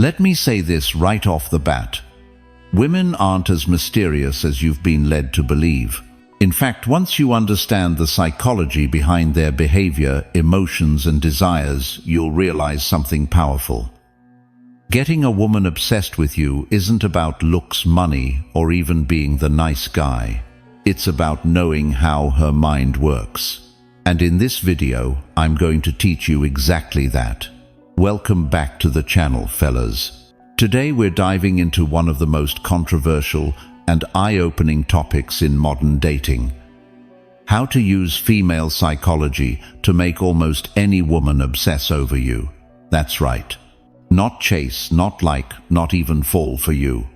Let me say this right off the bat. Women aren't as mysterious as you've been led to believe. In fact, once you understand the psychology behind their behavior, emotions, and desires, you'll realize something powerful. Getting a woman obsessed with you isn't about looks, money, or even being the nice guy. It's about knowing how her mind works. And in this video, I'm going to teach you exactly that. Welcome back to the channel, fellas. Today we're diving into one of the most controversial and eye-opening topics in modern dating. How to use female psychology to make almost any woman obsess over you. That's right. Not chase, not like, not even fall for you.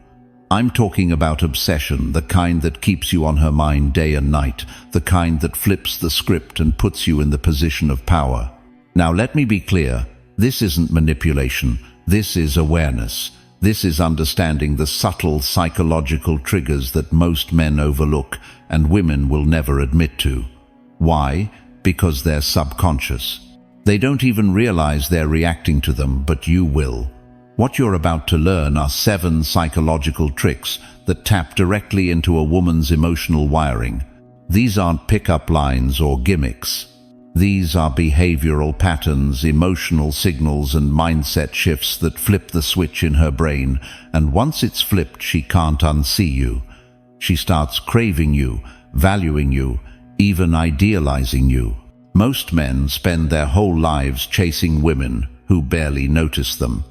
I'm talking about obsession, the kind that keeps you on her mind day and night, the kind that flips the script and puts you in the position of power. Now let me be clear, this isn't manipulation, this is awareness. This is understanding the subtle psychological triggers that most men overlook and women will never admit to. Why? Because they're subconscious. They don't even realize they're reacting to them, but you will. What you're about to learn are 7 psychological tricks that tap directly into a woman's emotional wiring. These aren't pick-up lines or gimmicks. These are behavioral patterns, emotional signals, and mindset shifts that flip the switch in her brain, and once it's flipped, she can't unsee you. She starts craving you, valuing you, even idealizing you. Most men spend their whole lives chasing women who barely notice them.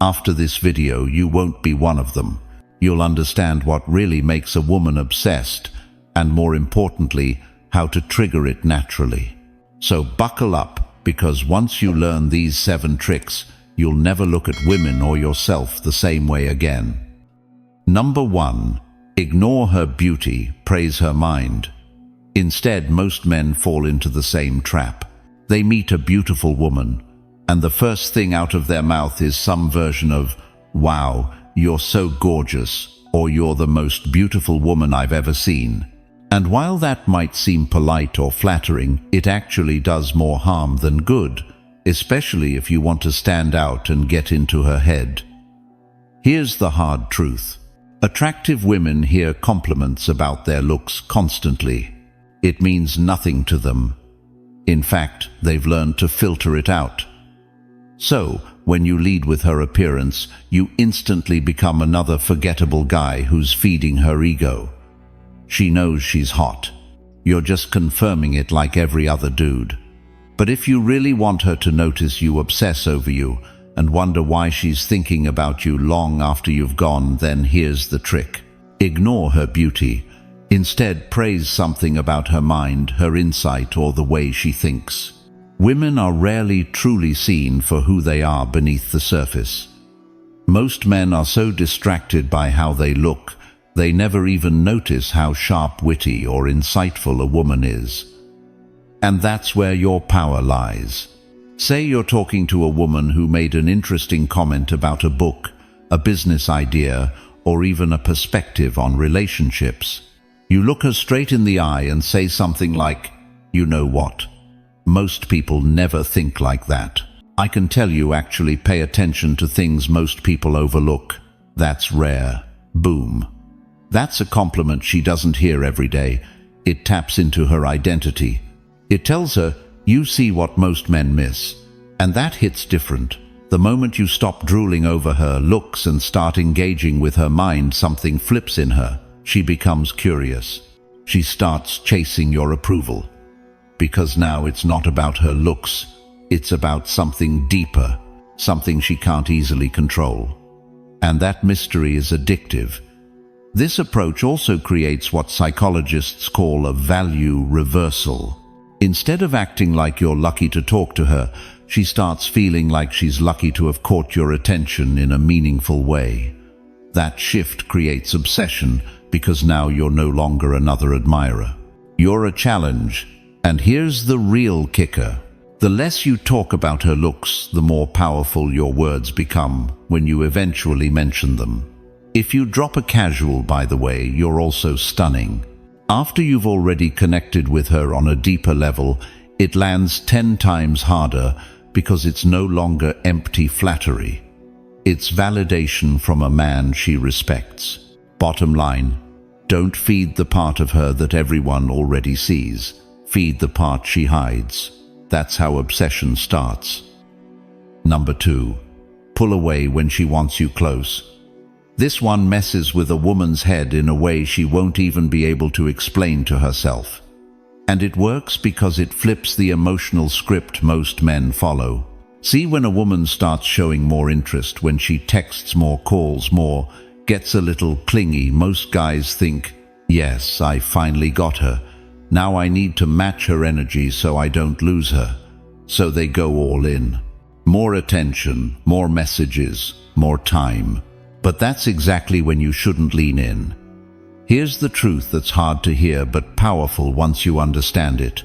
After this video, you won't be one of them. You'll understand what really makes a woman obsessed, and more importantly, how to trigger it naturally. So buckle up, because once you learn these 7 tricks, you'll never look at women or yourself the same way again. Number 1. Ignore her beauty, praise her mind. Instead, most men fall into the same trap. They meet a beautiful woman, and the first thing out of their mouth is some version of, "Wow, you're so gorgeous," or "You're the most beautiful woman I've ever seen." And while that might seem polite or flattering, it actually does more harm than good, especially if you want to stand out and get into her head. Here's the hard truth. Attractive women hear compliments about their looks constantly. It means nothing to them. In fact, they've learned to filter it out. So, when you lead with her appearance, you instantly become another forgettable guy who's feeding her ego. She knows she's hot. You're just confirming it like every other dude. But if you really want her to notice you, obsess over you, and wonder why she's thinking about you long after you've gone, then here's the trick. Ignore her beauty. Instead, praise something about her mind, her insight, or the way she thinks. Women are rarely truly seen for who they are beneath the surface. Most men are so distracted by how they look, they never even notice how sharp, witty, or insightful a woman is. And that's where your power lies. Say you're talking to a woman who made an interesting comment about a book, a business idea, or even a perspective on relationships. You look her straight in the eye and say something like, "You know what? Most people never think like that. I can tell you actually pay attention to things most people overlook. That's rare." Boom. That's a compliment she doesn't hear every day. It taps into her identity. It tells her, you see what most men miss. And that hits different. The moment you stop drooling over her looks and start engaging with her mind, something flips in her. She becomes curious. She starts chasing your approval. Because now it's not about her looks. It's about something deeper, something she can't easily control. And that mystery is addictive. This approach also creates what psychologists call a value reversal. Instead of acting like you're lucky to talk to her, she starts feeling like she's lucky to have caught your attention in a meaningful way. That shift creates obsession, because now you're no longer another admirer. You're a challenge. And here's the real kicker. The less you talk about her looks, the more powerful your words become when you eventually mention them. If you drop a casual, "By the way, you're also stunning," after you've already connected with her on a deeper level, it lands 10 times harder because it's no longer empty flattery. It's validation from a man she respects. Bottom line, don't feed the part of her that everyone already sees. Feed the part she hides. That's how obsession starts. Number 2. Pull away when she wants you close. This one messes with a woman's head in a way she won't even be able to explain to herself. And it works because it flips the emotional script most men follow. See, when a woman starts showing more interest, when she texts more, calls more, gets a little clingy, most guys think, yes, I finally got her. Now I need to match her energy so I don't lose her. So they go all in. More attention, more messages, more time. But that's exactly when you shouldn't lean in. Here's the truth that's hard to hear but powerful once you understand it.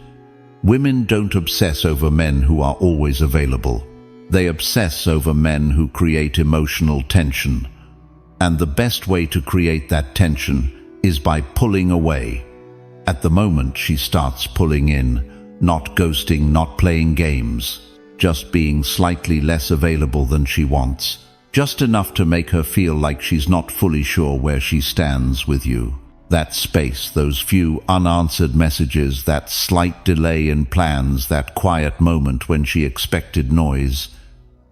Women don't obsess over men who are always available. They obsess over men who create emotional tension. And the best way to create that tension is by pulling away. At the moment she starts pulling in, not ghosting, not playing games, just being slightly less available than she wants. Just enough to make her feel like she's not fully sure where she stands with you. That space, those few unanswered messages, that slight delay in plans, that quiet moment when she expected noise,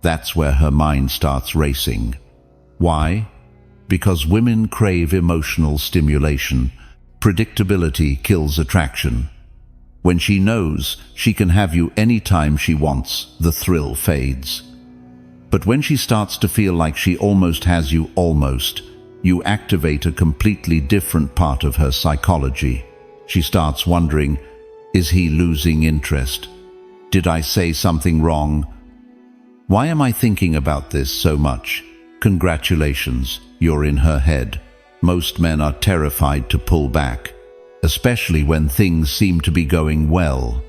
that's where her mind starts racing. Why? Because women crave emotional stimulation. Predictability kills attraction. When she knows she can have you anytime she wants, the thrill fades. But when she starts to feel like she almost has you, you activate a completely different part of her psychology. She starts wondering, is he losing interest? Did I say something wrong? Why am I thinking about this so much? Congratulations, you're in her head. Most men are terrified to pull back, especially when things seem to be going well.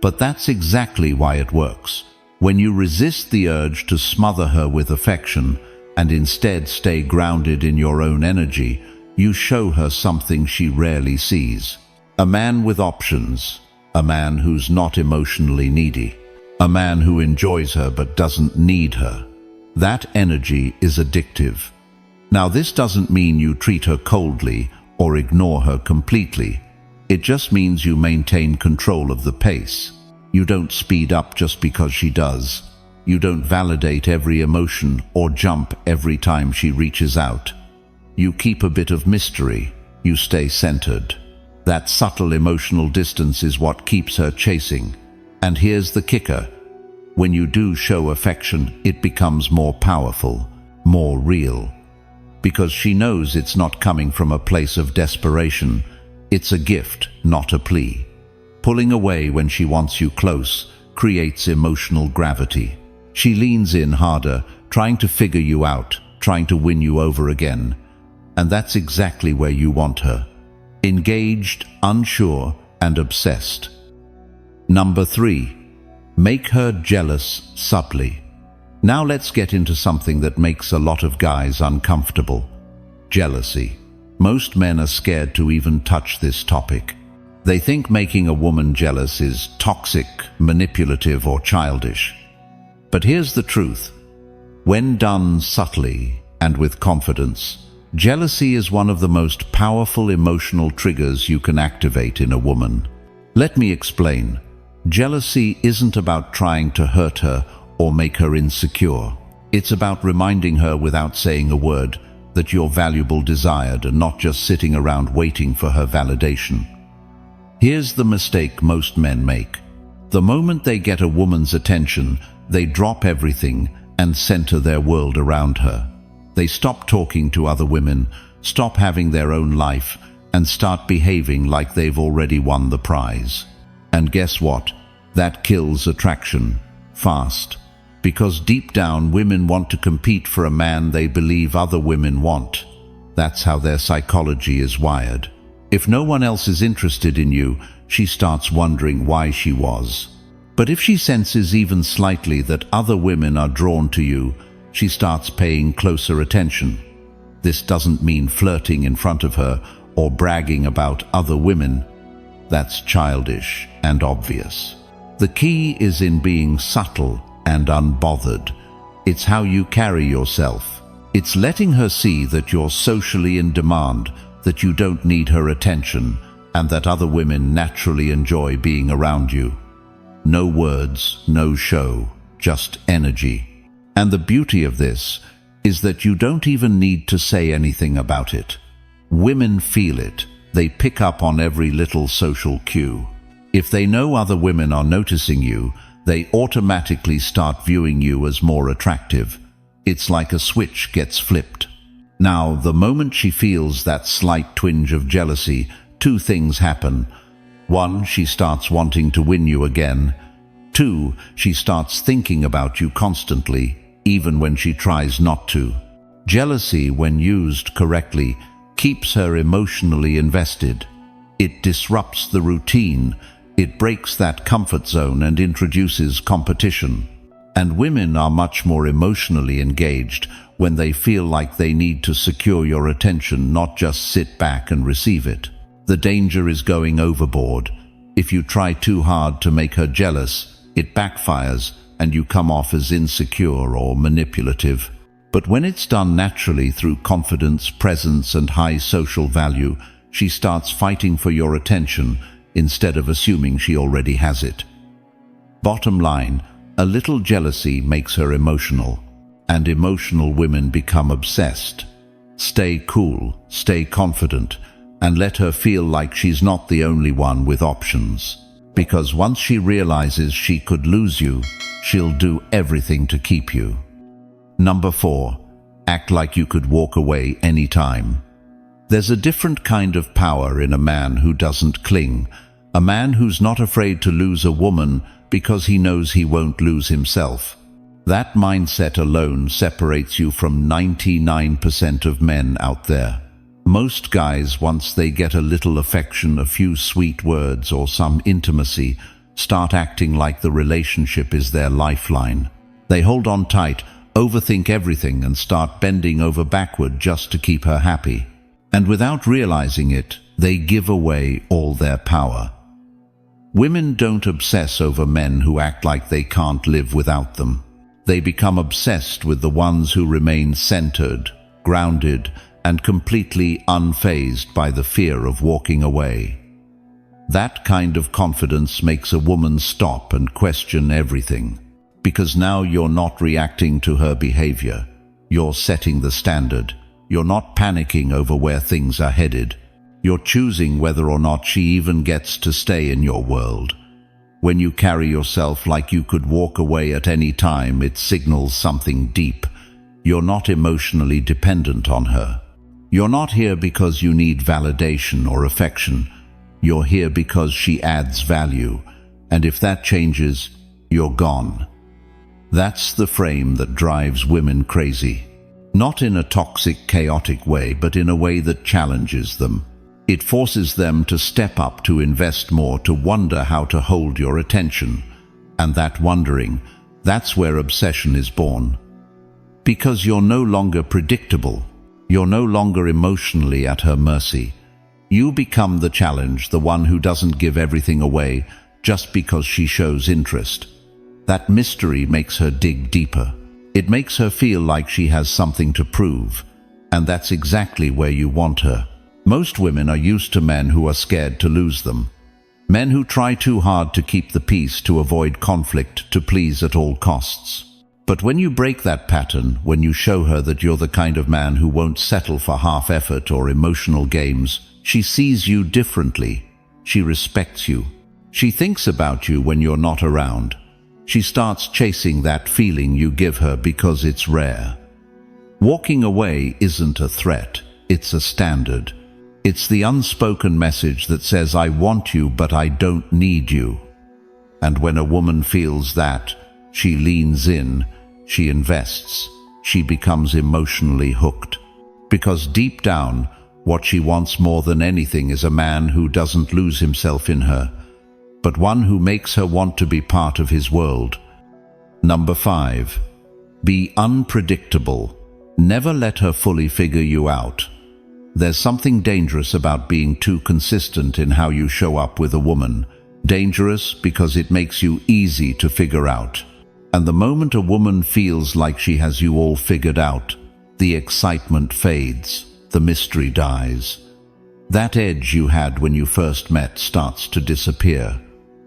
But that's exactly why it works. When you resist the urge to smother her with affection and instead stay grounded in your own energy, you show her something she rarely sees. A man with options, a man who's not emotionally needy, a man who enjoys her but doesn't need her. That energy is addictive. Now, this doesn't mean you treat her coldly or ignore her completely. It just means you maintain control of the pace. You don't speed up just because she does. You don't validate every emotion or jump every time she reaches out. You keep a bit of mystery. You stay centered. That subtle emotional distance is what keeps her chasing. And here's the kicker. When you do show affection, it becomes more powerful, more real. Because she knows it's not coming from a place of desperation. It's a gift, not a plea. Pulling away when she wants you close creates emotional gravity. She leans in harder, trying to figure you out, trying to win you over again. And that's exactly where you want her. Engaged, unsure, and obsessed. Number 3. Make her jealous subtly. Now let's get into something that makes a lot of guys uncomfortable. Jealousy. Most men are scared to even touch this topic. They think making a woman jealous is toxic, manipulative, or childish. But here's the truth. When done subtly and with confidence, jealousy is one of the most powerful emotional triggers you can activate in a woman. Let me explain. Jealousy isn't about trying to hurt her or make her insecure. It's about reminding her without saying a word that you're valuable, desired, and not just sitting around waiting for her validation. Here's the mistake most men make. The moment they get a woman's attention, they drop everything and center their world around her. They stop talking to other women, stop having their own life, and start behaving like they've already won the prize. And guess what? That kills attraction fast. Because deep down, women want to compete for a man they believe other women want. That's how their psychology is wired. If no one else is interested in you, she starts wondering why she was. But if she senses even slightly that other women are drawn to you, she starts paying closer attention. This doesn't mean flirting in front of her or bragging about other women. That's childish and obvious. The key is in being subtle and unbothered. It's how you carry yourself. It's letting her see that you're socially in demand, that you don't need her attention, and that other women naturally enjoy being around you. No words, no show, just energy. And the beauty of this is that you don't even need to say anything about it. Women feel it. They pick up on every little social cue. If they know other women are noticing you, they automatically start viewing you as more attractive. It's like a switch gets flipped. Now, the moment she feels that slight twinge of jealousy, two things happen. One, she starts wanting to win you again. Two, she starts thinking about you constantly, even when she tries not to. Jealousy, when used correctly, keeps her emotionally invested. It disrupts the routine. It breaks that comfort zone and introduces competition. And women are much more emotionally engaged when they feel like they need to secure your attention, not just sit back and receive it. The danger is going overboard. If you try too hard to make her jealous, it backfires and you come off as insecure or manipulative. But when it's done naturally through confidence, presence, and high social value, she starts fighting for your attention instead of assuming she already has it. Bottom line, a little jealousy makes her emotional, and emotional women become obsessed. Stay cool, stay confident, and let her feel like she's not the only one with options. Because once she realizes she could lose you, she'll do everything to keep you. Number 4, act like you could walk away anytime. There's a different kind of power in a man who doesn't cling, a man who's not afraid to lose a woman because he knows he won't lose himself. That mindset alone separates you from 99% of men out there. Most guys, once they get a little affection, a few sweet words, or some intimacy, start acting like the relationship is their lifeline. They hold on tight, overthink everything, and start bending over backward just to keep her happy. And without realizing it, they give away all their power. Women don't obsess over men who act like they can't live without them. They become obsessed with the ones who remain centered, grounded, and completely unfazed by the fear of walking away. That kind of confidence makes a woman stop and question everything. Because now you're not reacting to her behavior. You're setting the standard. You're not panicking over where things are headed. You're choosing whether or not she even gets to stay in your world. When you carry yourself like you could walk away at any time, it signals something deep. You're not emotionally dependent on her. You're not here because you need validation or affection. You're here because she adds value. And if that changes, you're gone. That's the frame that drives women crazy. Not in a toxic, chaotic way, but in a way that challenges them. It forces them to step up, to invest more, to wonder how to hold your attention. And that wondering, that's where obsession is born. Because you're no longer predictable. You're no longer emotionally at her mercy. You become the challenge, the one who doesn't give everything away just because she shows interest. That mystery makes her dig deeper. It makes her feel like she has something to prove. And that's exactly where you want her. Most women are used to men who are scared to lose them. Men who try too hard to keep the peace, to avoid conflict, to please at all costs. But when you break that pattern, when you show her that you're the kind of man who won't settle for half effort or emotional games, she sees you differently. She respects you. She thinks about you when you're not around. She starts chasing that feeling you give her because it's rare. Walking away isn't a threat, it's a standard. It's the unspoken message that says, I want you, but I don't need you. And when a woman feels that, she leans in, she invests, she becomes emotionally hooked. Because deep down, what she wants more than anything is a man who doesn't lose himself in her, but one who makes her want to be part of his world. Number 5, be unpredictable. Never let her fully figure you out. There's something dangerous about being too consistent in how you show up with a woman. Dangerous because it makes you easy to figure out. And the moment a woman feels like she has you all figured out, the excitement fades, the mystery dies. That edge you had when you first met starts to disappear.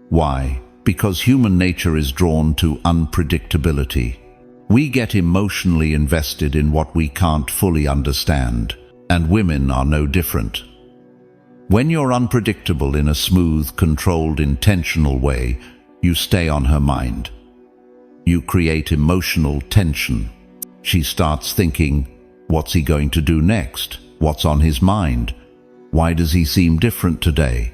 Why? Because human nature is drawn to unpredictability. We get emotionally invested in what we can't fully understand, and women are no different. When you're unpredictable in a smooth, controlled, intentional way, you stay on her mind. You create emotional tension. She starts thinking, what's he going to do next? What's on his mind? Why does he seem different today?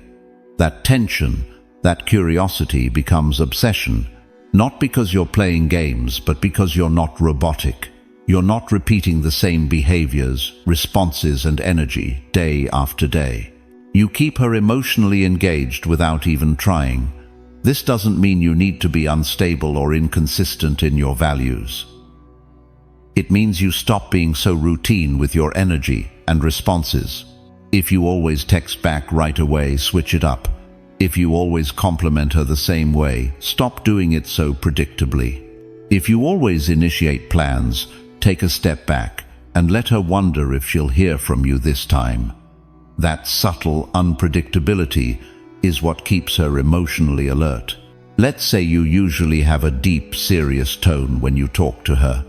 That tension, that curiosity becomes obsession, not because you're playing games, but because you're not robotic. You're not repeating the same behaviors, responses, and energy day after day. You keep her emotionally engaged without even trying. This doesn't mean you need to be unstable or inconsistent in your values. It means you stop being so routine with your energy and responses. If you always text back right away, switch it up. If you always compliment her the same way, stop doing it so predictably. If you always initiate plans, take a step back and let her wonder if she'll hear from you this time. That subtle unpredictability is what keeps her emotionally alert. Let's say you usually have a deep, serious tone when you talk to her.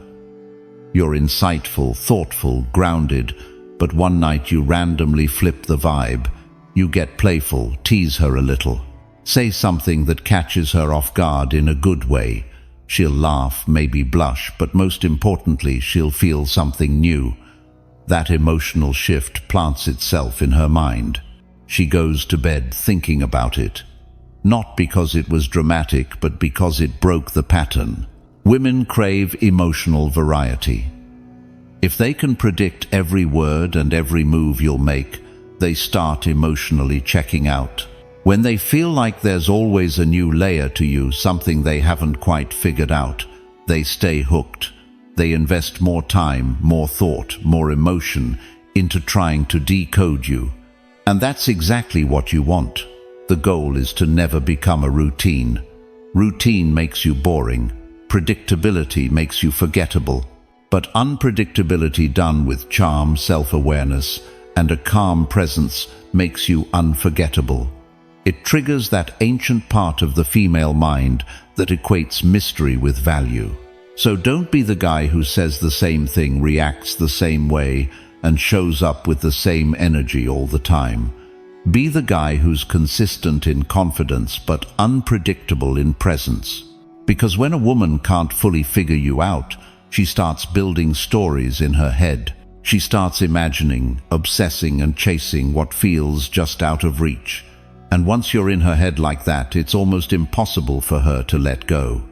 You're insightful, thoughtful, grounded, but one night you randomly flip the vibe. You get playful, tease her a little. Say something that catches her off guard in a good way. She'll laugh, maybe blush, but most importantly, she'll feel something new. That emotional shift plants itself in her mind. She goes to bed thinking about it. Not because it was dramatic, but because it broke the pattern. Women crave emotional variety. If they can predict every word and every move you'll make, they start emotionally checking out. When they feel like there's always a new layer to you, something they haven't quite figured out, they stay hooked. They invest more time, more thought, more emotion into trying to decode you. And that's exactly what you want. The goal is to never become a routine. Routine makes you boring. Predictability makes you forgettable. But unpredictability done with charm, self-awareness, and a calm presence makes you unforgettable. It triggers that ancient part of the female mind that equates mystery with value. So don't be the guy who says the same thing, reacts the same way, and shows up with the same energy all the time. Be the guy who's consistent in confidence but unpredictable in presence. Because when a woman can't fully figure you out, she starts building stories in her head. She starts imagining, obsessing, and chasing what feels just out of reach. And once you're in her head like that, it's almost impossible for her to let go.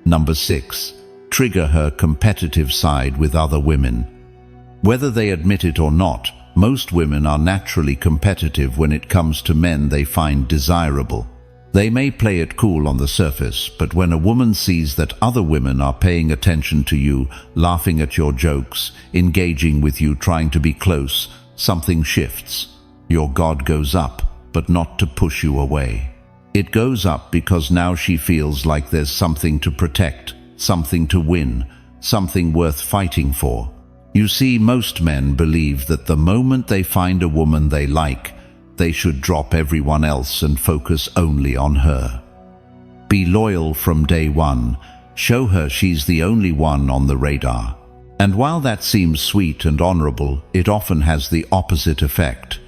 Number 6. Trigger her competitive side with other women. Whether they admit it or not, most women are naturally competitive when it comes to men they find desirable. They may play it cool on the surface, but when a woman sees that other women are paying attention to you, laughing at your jokes, engaging with you, trying to be close, something shifts. Your guard goes up, but not to push you away. It goes up because now she feels like there's something to protect, something to win, something worth fighting for. You see, most men believe that the moment they find a woman they like, they should drop everyone else and focus only on her. Be loyal from day one. Show her she's the only one on the radar. And while that seems sweet and honorable, it often has the opposite effect.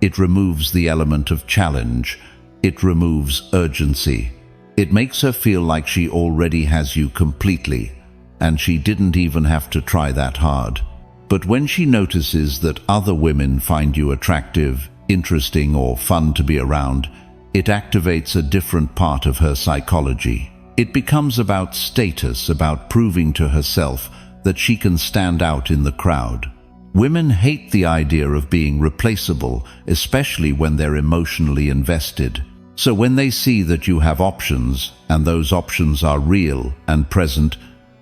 It removes the element of challenge. It removes urgency. It makes her feel like she already has you completely, and she didn't even have to try that hard. But when she notices that other women find you attractive, interesting, or fun to be around, it activates a different part of her psychology. It becomes about status, about proving to herself that she can stand out in the crowd. Women hate the idea of being replaceable, especially when they're emotionally invested. So when they see that you have options, and those options are real and present,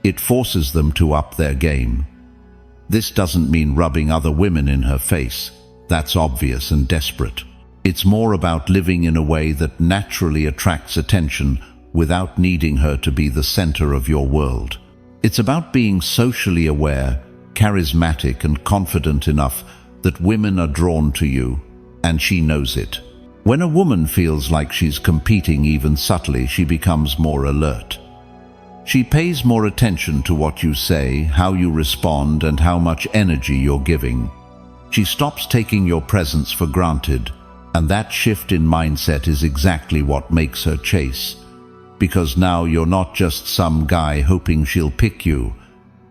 it forces them to up their game. This doesn't mean rubbing other women in her face. That's obvious and desperate. It's more about living in a way that naturally attracts attention without needing her to be the center of your world. It's about being socially aware, charismatic and confident enough that women are drawn to you, and she knows it. When a woman feels like she's competing even subtly, she becomes more alert. She pays more attention to what you say, how you respond, and how much energy you're giving. She stops taking your presence for granted, and that shift in mindset is exactly what makes her chase. Because now you're not just some guy hoping she'll pick you.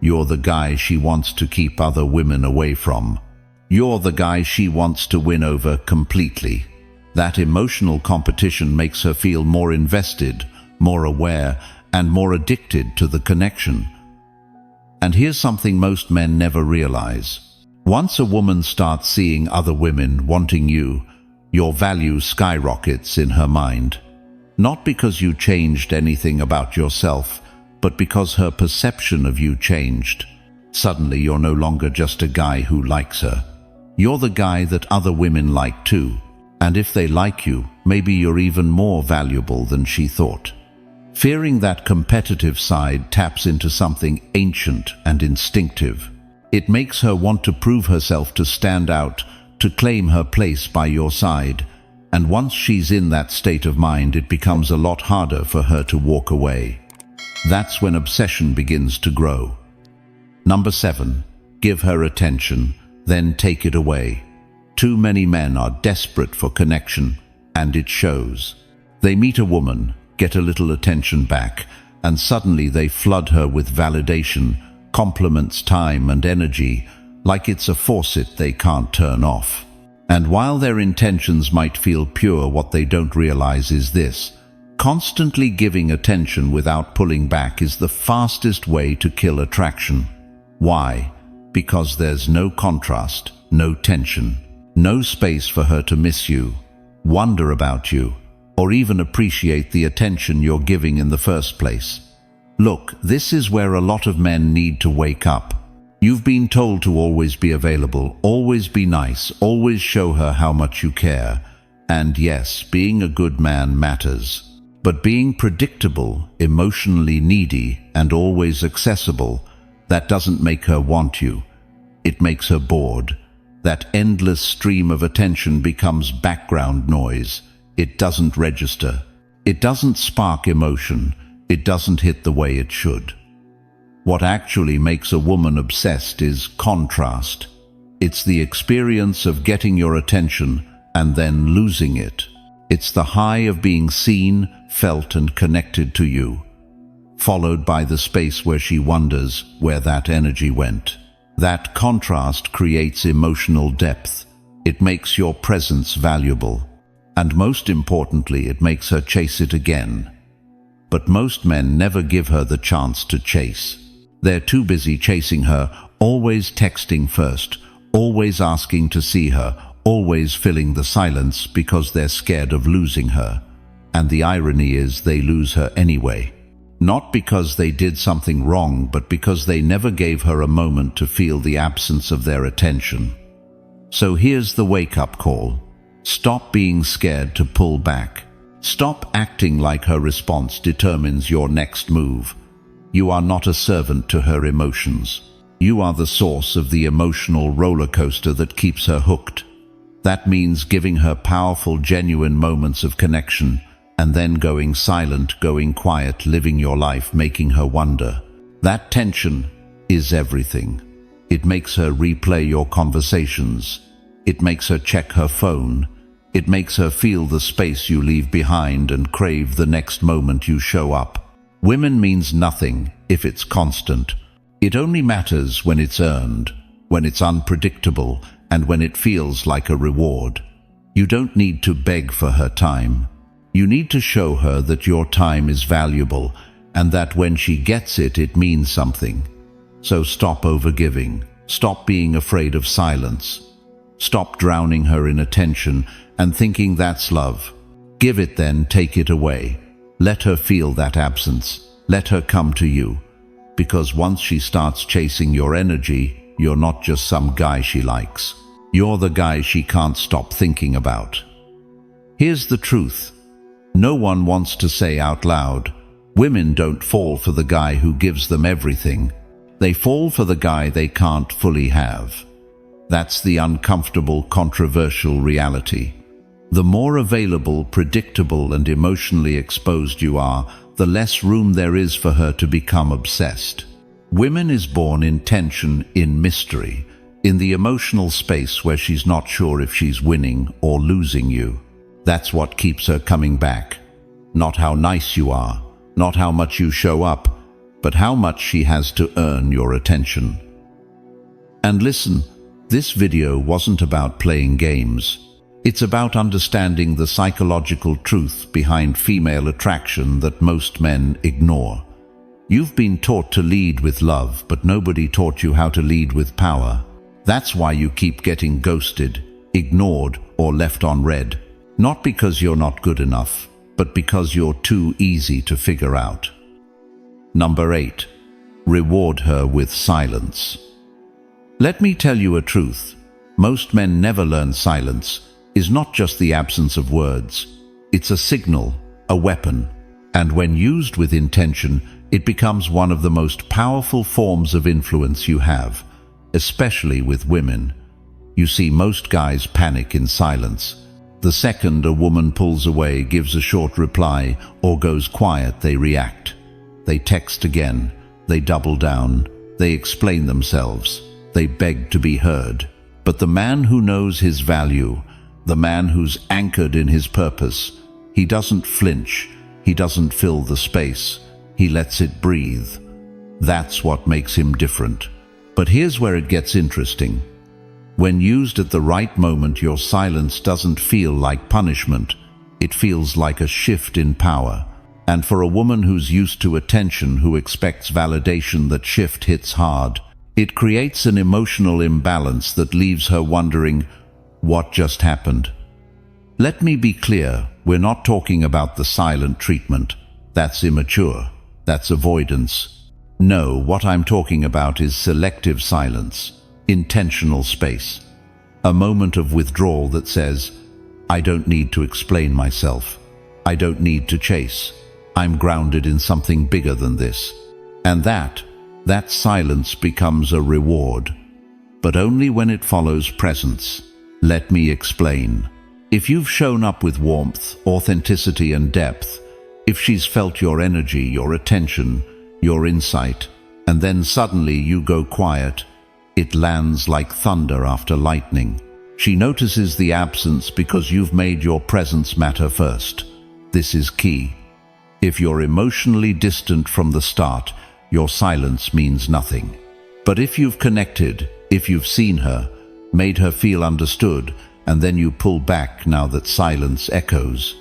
You're the guy she wants to keep other women away from. You're the guy she wants to win over completely. That emotional competition makes her feel more invested, more aware, and more addicted to the connection. And here's something most men never realize. Once a woman starts seeing other women wanting you, your value skyrockets in her mind. Not because you changed anything about yourself, but because her perception of you changed. Suddenly you're no longer just a guy who likes her. You're the guy that other women like too. And if they like you, maybe you're even more valuable than she thought. Fearing that competitive side taps into something ancient and instinctive. It makes her want to prove herself, to stand out, to claim her place by your side. And once she's in that state of mind, it becomes a lot harder for her to walk away. That's when obsession begins to grow. Number 7. Give her attention, then take it away. Too many men are desperate for connection, and it shows. They meet a woman, get a little attention back, and suddenly they flood her with validation, compliments, time and energy, like it's a faucet they can't turn off. And while their intentions might feel pure, what they don't realize is this: constantly giving attention without pulling back is the fastest way to kill attraction. Why? Because there's no contrast, no tension, no space for her to miss you, wonder about you, or even appreciate the attention you're giving in the first place. Look, this is where a lot of men need to wake up. You've been told to always be available, always be nice, always show her how much you care. And yes, being a good man matters. But being predictable, emotionally needy, and always accessible, that doesn't make her want you. It makes her bored. That endless stream of attention becomes background noise. It doesn't register. It doesn't spark emotion. It doesn't hit the way it should. What actually makes a woman obsessed is contrast. It's the experience of getting your attention and then losing it. It's the high of being seen, felt, and connected to you, followed by the space where she wonders where that energy went. That contrast creates emotional depth. It makes your presence valuable. And most importantly, it makes her chase it again. But most men never give her the chance to chase. They're too busy chasing her, always texting first, always asking to see her, always filling the silence because they're scared of losing her. And the irony is they lose her anyway. Not because they did something wrong, but because they never gave her a moment to feel the absence of their attention. So here's the wake-up call. Stop being scared to pull back. Stop acting like her response determines your next move. You are not a servant to her emotions. You are the source of the emotional roller coaster that keeps her hooked. That means giving her powerful, genuine moments of connection, and then going silent, going quiet, living your life, making her wonder. That tension is everything. It makes her replay your conversations. It makes her check her phone. It makes her feel the space you leave behind and crave the next moment you show up. Women means nothing if it's constant. It only matters when it's earned, when it's unpredictable, and when it feels like a reward. You don't need to beg for her time. You need to show her that your time is valuable, and that when she gets it, it means something. So stop overgiving. Stop being afraid of silence. Stop drowning her in attention and thinking that's love. Give it, then take it away. Let her feel that absence. Let her come to you. Because once she starts chasing your energy, you're not just some guy she likes. You're the guy she can't stop thinking about. Here's the truth. No one wants to say out loud, women don't fall for the guy who gives them everything. They fall for the guy they can't fully have. That's the uncomfortable, controversial reality. The more available, predictable, and emotionally exposed you are, the less room there is for her to become obsessed. Women is born in tension, in mystery, in the emotional space where she's not sure if she's winning or losing you. That's what keeps her coming back. Not how nice you are, not how much you show up, but how much she has to earn your attention. And listen, this video wasn't about playing games. It's about understanding the psychological truth behind female attraction that most men ignore. You've been taught to lead with love, but nobody taught you how to lead with power. That's why you keep getting ghosted, ignored, or left on red. Not because you're not good enough, but because you're too easy to figure out. Number 8. Reward her with silence. Let me tell you a truth. Most men never learn silence is not just the absence of words. It's a signal, a weapon, and when used with intention, it becomes one of the most powerful forms of influence you have, especially with women. You see, most guys panic in silence. The second a woman pulls away, gives a short reply, or goes quiet, they react. They text again, they double down, they explain themselves, they beg to be heard. But the man who knows his value, the man who's anchored in his purpose, he doesn't flinch, he doesn't fill the space, he lets it breathe. That's what makes him different. But here's where it gets interesting. When used at the right moment, your silence doesn't feel like punishment, it feels like a shift in power. And for a woman who's used to attention, who expects validation, that shift hits hard. It creates an emotional imbalance that leaves her wondering, what just happened? Let me be clear, we're not talking about the silent treatment. That's immature. That's avoidance. No, what I'm talking about is selective silence, intentional space. A moment of withdrawal that says, I don't need to explain myself. I don't need to chase. I'm grounded in something bigger than this. And that silence becomes a reward, but only when it follows presence. Let me explain. If you've shown up with warmth, authenticity, and depth, if she's felt your energy, your attention, your insight, and then suddenly you go quiet, it lands like thunder after lightning. She notices the absence because you've made your presence matter first. This is key. If you're emotionally distant from the start, your silence means nothing. But if you've connected, if you've seen her, made her feel understood, and then you pull back, now that silence echoes,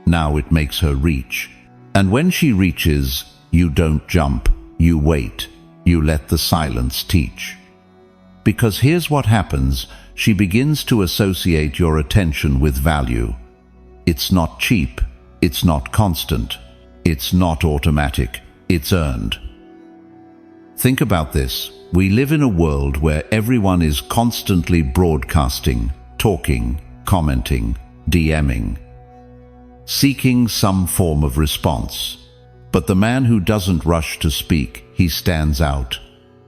now it makes her reach. And when she reaches, you don't jump, you wait, you let the silence teach. Because here's what happens, she begins to associate your attention with value. It's not cheap, it's not constant, it's not automatic, it's earned. Think about this. We live in a world where everyone is constantly broadcasting, talking, commenting, DMing, seeking some form of response. But the man who doesn't rush to speak, he stands out.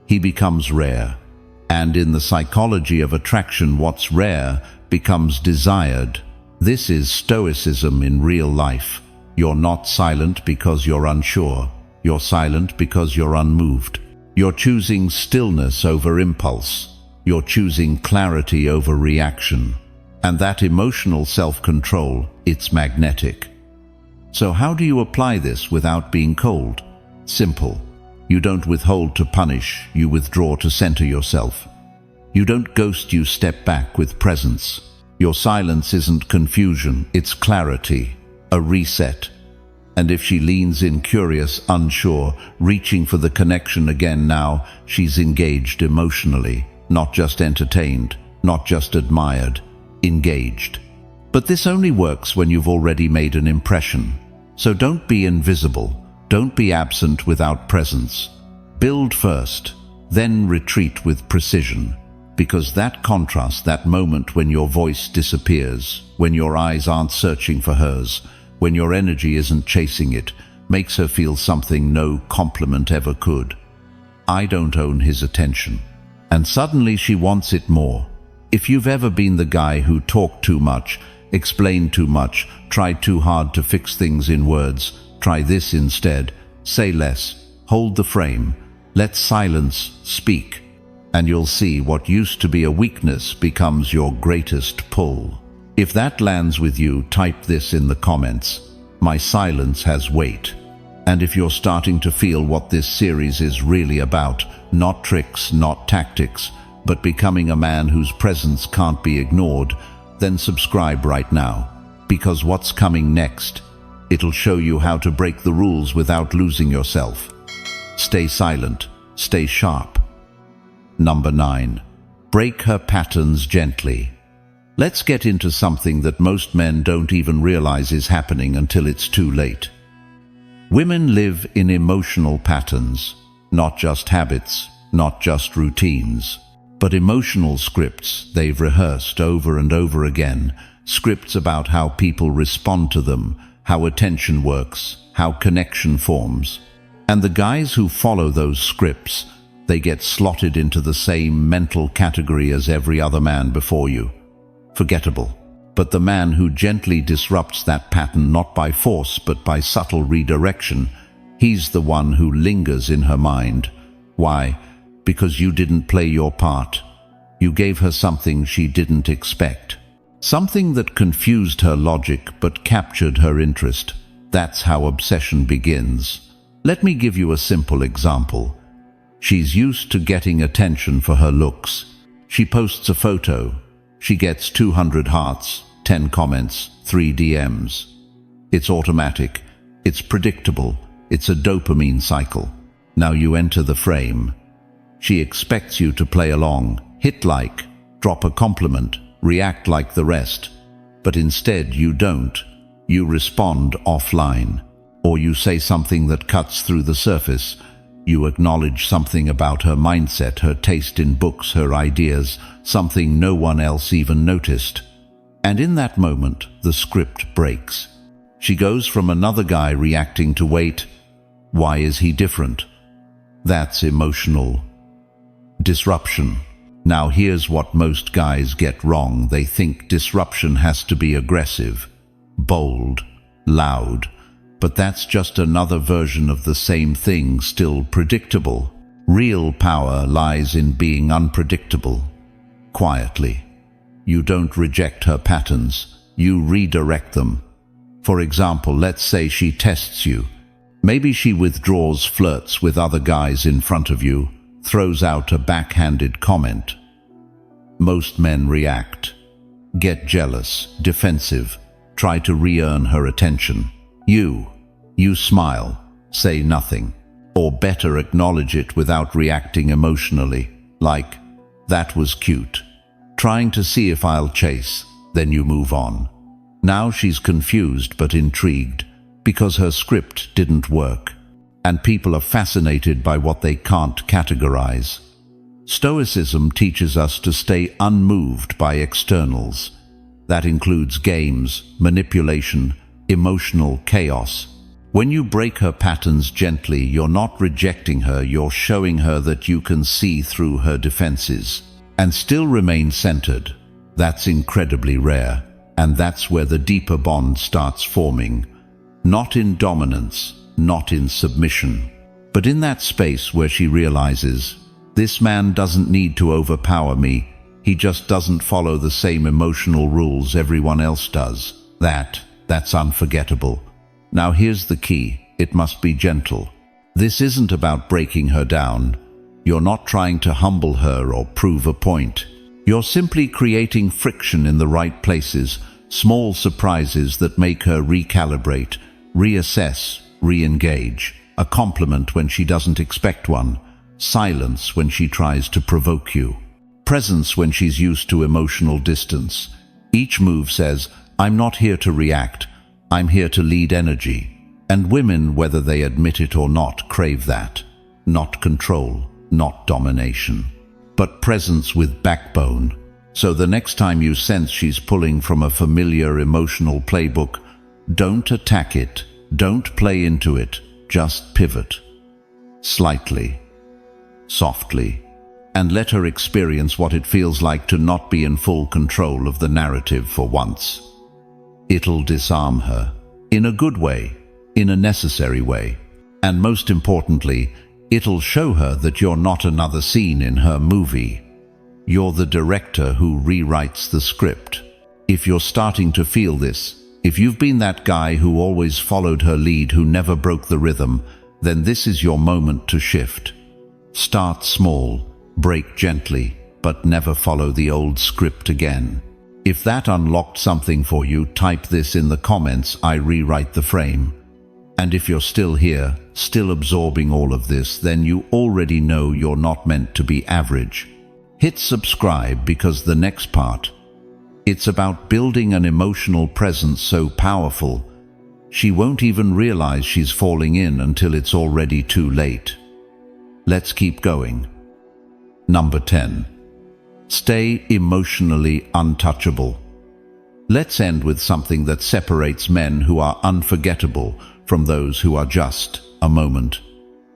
He becomes rare. And in the psychology of attraction, what's rare becomes desired. This is Stoicism in real life. You're not silent because you're unsure. You're silent because you're unmoved. You're choosing stillness over impulse. You're choosing clarity over reaction. And that emotional self-control, it's magnetic. So how do you apply this without being cold? Simple. You don't withhold to punish, you withdraw to center yourself. You don't ghost, you step back with presence. Your silence isn't confusion, it's clarity, a reset. And if she leans in, curious, unsure, reaching for the connection again, now she's engaged emotionally, not just entertained, not just admired, engaged. But this only works when you've already made an impression. So don't be invisible, don't be absent without presence. Build first, then retreat with precision. Because that contrast, that moment when your voice disappears, when your eyes aren't searching for hers, when your energy isn't chasing it, makes her feel something no compliment ever could. I don't own his attention. And suddenly she wants it more. If you've ever been the guy who talked too much, explained too much, tried too hard to fix things in words, try this instead. Say less, hold the frame, let silence speak, and you'll see what used to be a weakness becomes your greatest pull. If that lands with you, type this in the comments. My silence has weight. And if you're starting to feel what this series is really about, not tricks, not tactics, but becoming a man whose presence can't be ignored, then subscribe right now. Because what's coming next, it'll show you how to break the rules without losing yourself. Stay silent, stay sharp. Number 9. Break her patterns gently. Let's get into something that most men don't even realize is happening until it's too late. Women live in emotional patterns, not just habits, not just routines, but emotional scripts they've rehearsed over and over again, scripts about how people respond to them, how attention works, how connection forms. And the guys who follow those scripts, they get slotted into the same mental category as every other man before you. Forgettable. But the man who gently disrupts that pattern not by force but by subtle redirection, he's the one who lingers in her mind. Why? Because you didn't play your part. You gave her something she didn't expect. Something that confused her logic but captured her interest. That's how obsession begins. Let me give you a simple example. She's used to getting attention for her looks. She posts a photo. She gets 200 hearts, 10 comments, 3 DMs. It's automatic. It's predictable. It's a dopamine cycle. Now you enter the frame. She expects you to play along, hit like, drop a compliment, react like the rest. But instead you don't. You respond offline. Or you say something that cuts through the surface. You acknowledge something about her mindset, her taste in books, her ideas, something no one else even noticed. And in that moment, the script breaks. She goes from another guy reacting to wait. Why is he different? That's emotional disruption. Now here's what most guys get wrong. They think disruption has to be aggressive, bold, loud. But that's just another version of the same thing, still predictable. Real power lies in being unpredictable. Quietly. You don't reject her patterns, you redirect them. For example, let's say she tests you. Maybe she withdraws, flirts with other guys in front of you, throws out a backhanded comment. Most men react. Get jealous, defensive, try to re-earn her attention. You smile, say nothing, or better acknowledge it without reacting emotionally, like, that was cute. Trying to see if I'll chase, then you move on. Now she's confused but intrigued, because her script didn't work. And people are fascinated by what they can't categorize. Stoicism teaches us to stay unmoved by externals. That includes games, manipulation, emotional chaos. When you break her patterns gently, you're not rejecting her, you're showing her that you can see through her defenses and still remain centered. That's incredibly rare, and that's where the deeper bond starts forming. Not in dominance, not in submission, but in that space where she realizes, this man doesn't need to overpower me, he just doesn't follow the same emotional rules everyone else does. That's unforgettable. Now here's the key, it must be gentle. This isn't about breaking her down. You're not trying to humble her or prove a point. You're simply creating friction in the right places, small surprises that make her recalibrate, reassess, re-engage. A compliment when she doesn't expect one. Silence when she tries to provoke you. Presence when she's used to emotional distance. Each move says, I'm not here to react, I'm here to lead energy. And women, whether they admit it or not, crave that. Not control, not domination, but presence with backbone. So the next time you sense she's pulling from a familiar emotional playbook, Don't attack it. Don't play into it. Just pivot. Slightly. Softly. And let her experience what it feels like to not be in full control of the narrative for once. It'll disarm her. In a good way. In a necessary way. And most importantly, it'll show her that you're not another scene in her movie. You're the director who rewrites the script. If you're starting to feel this, if you've been that guy who always followed her lead, who never broke the rhythm, then this is your moment to shift. Start small, break gently, but never follow the old script again. If that unlocked something for you, type this in the comments, I rewrite the frame. And if you're still here, still absorbing all of this, then you already know you're not meant to be average. Hit subscribe, because the next part, it's about building an emotional presence so powerful, she won't even realize she's falling in until it's already too late. Let's keep going. Number 10. Stay emotionally untouchable. Let's end with something that separates men who are unforgettable from those who are just a moment.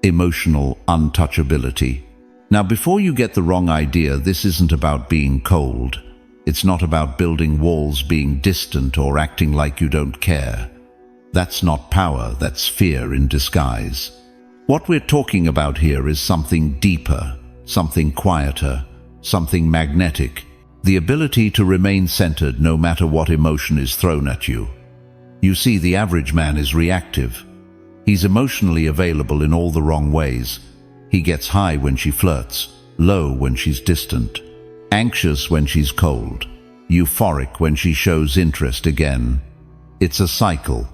Emotional untouchability. Now, before you get the wrong idea, this isn't about being cold. It's not about building walls, being distant, or acting like you don't care. That's not power, that's fear in disguise. What we're talking about here is something deeper, something quieter, something magnetic. The ability to remain centered no matter what emotion is thrown at you. You see, the average man is reactive. He's emotionally available in all the wrong ways. He gets high when she flirts, low when she's distant, anxious when she's cold, euphoric when she shows interest again. It's a cycle.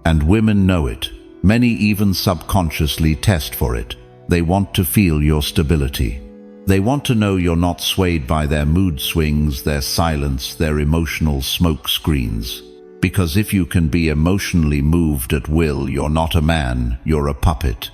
And women know it. Many even subconsciously test for it. They want to feel your stability. They want to know you're not swayed by their mood swings, their silence, their emotional smoke screens. Because if you can be emotionally moved at will, you're not a man, you're a puppet.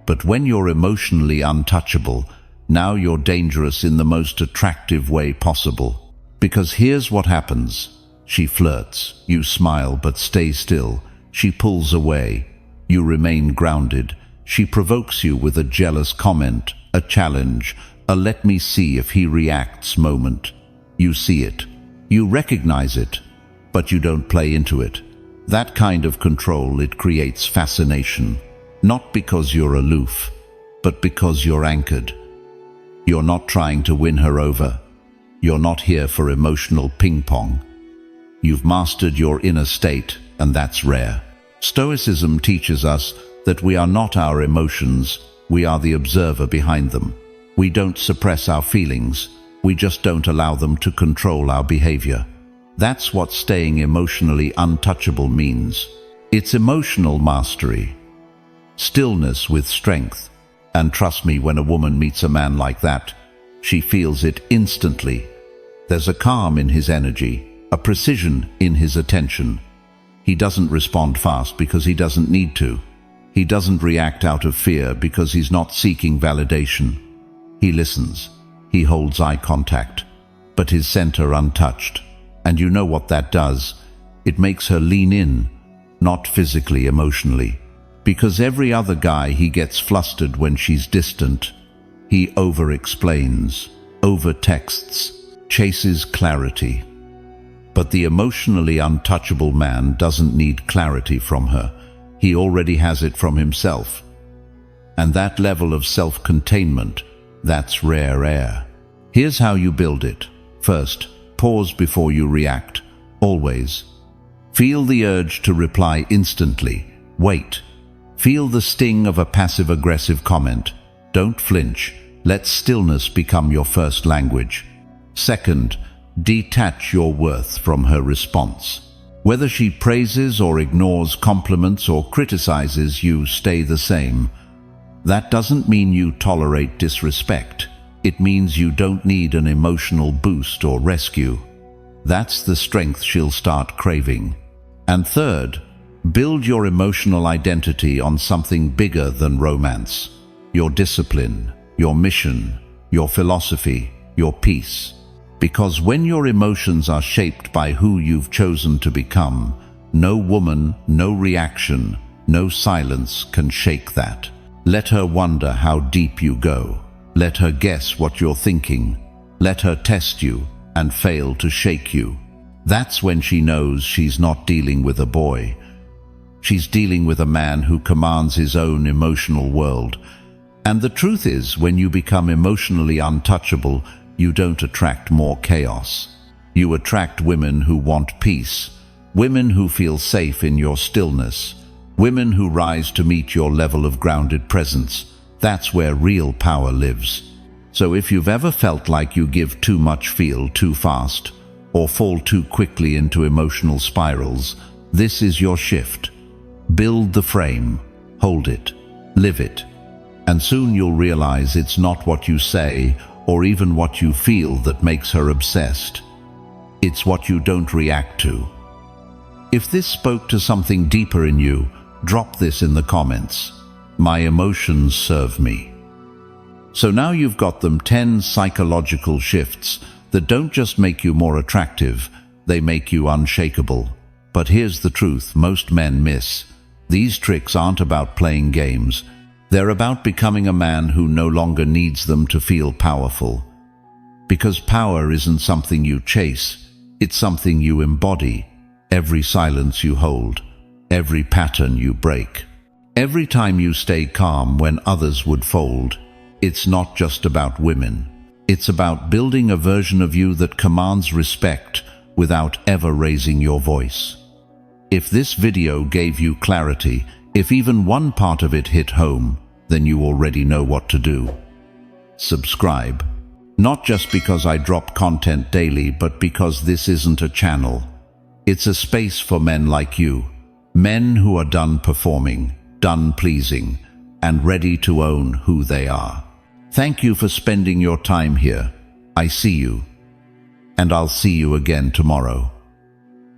But when you're emotionally untouchable, now you're dangerous in the most attractive way possible. Because here's what happens. She flirts, you smile but stay still. She pulls away, you remain grounded. She provokes you with a jealous comment, a challenge, a let me see if he reacts moment. You see it. You recognize it, but you don't play into it. That kind of control, it creates fascination. Not because you're aloof, but because you're anchored. You're not trying to win her over. You're not here for emotional ping pong. You've mastered your inner state, and that's rare. Stoicism teaches us that we are not our emotions, we are the observer behind them. We don't suppress our feelings, we just don't allow them to control our behavior. That's what staying emotionally untouchable means. It's emotional mastery. Stillness with strength. And trust me, when a woman meets a man like that, she feels it instantly. There's a calm in his energy, a precision in his attention. He doesn't respond fast because he doesn't need to. He doesn't react out of fear because he's not seeking validation. He listens. He holds eye contact, but his center untouched. And you know what that does? It makes her lean in, not physically, emotionally. Because every other guy, he gets flustered when she's distant. He over-explains, over-texts, chases clarity. But the emotionally untouchable man doesn't need clarity from her. He already has it from himself. And that level of self-containment, that's rare air. Here's how you build it. First, pause before you react. Always. Feel the urge to reply instantly. Wait. Feel the sting of a passive-aggressive comment. Don't flinch. Let stillness become your first language. Second, detach your worth from her response. Whether she praises or ignores compliments or criticizes you, stay the same. That doesn't mean you tolerate disrespect. It means you don't need an emotional boost or rescue. That's the strength she'll start craving. And third, build your emotional identity on something bigger than romance. Your discipline, your mission, your philosophy, your peace. Because when your emotions are shaped by who you've chosen to become, No woman, no reaction, no silence can shake that. Let her wonder how deep you go. Let her guess what you're thinking. Let her test you and fail to shake you. That's when she knows she's not dealing with a boy. She's dealing with a man who commands his own emotional world. And the truth is, when you become emotionally untouchable, you don't attract more chaos. You attract women who want peace, women who feel safe in your stillness, women who rise to meet your level of grounded presence. That's where real power lives. So if you've ever felt like you give too much, feel too fast, or fall too quickly into emotional spirals, this is your shift. Build the frame, hold it, live it, and soon you'll realize it's not what you say or even what you feel that makes her obsessed. It's what you don't react to. If this spoke to something deeper in you, drop this in the comments. My emotions serve me. So now you've got them 10 psychological shifts that don't just make you more attractive, they make you unshakable. But here's the truth most men miss. These tricks aren't about playing games. They're about becoming a man who no longer needs them to feel powerful. Because power isn't something you chase, it's something you embody. Every silence you hold, every pattern you break, every time you stay calm when others would fold. It's not just about women. It's about building a version of you that commands respect without ever raising your voice. If this video gave you clarity, if even one part of it hit home, then you already know what to do. Subscribe. Not just because I drop content daily, but because this isn't a channel. It's a space for men like you. Men who are done performing, done pleasing, and ready to own who they are. Thank you for spending your time here. I see you. And I'll see you again tomorrow.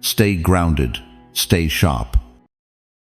Stay grounded. Stay sharp.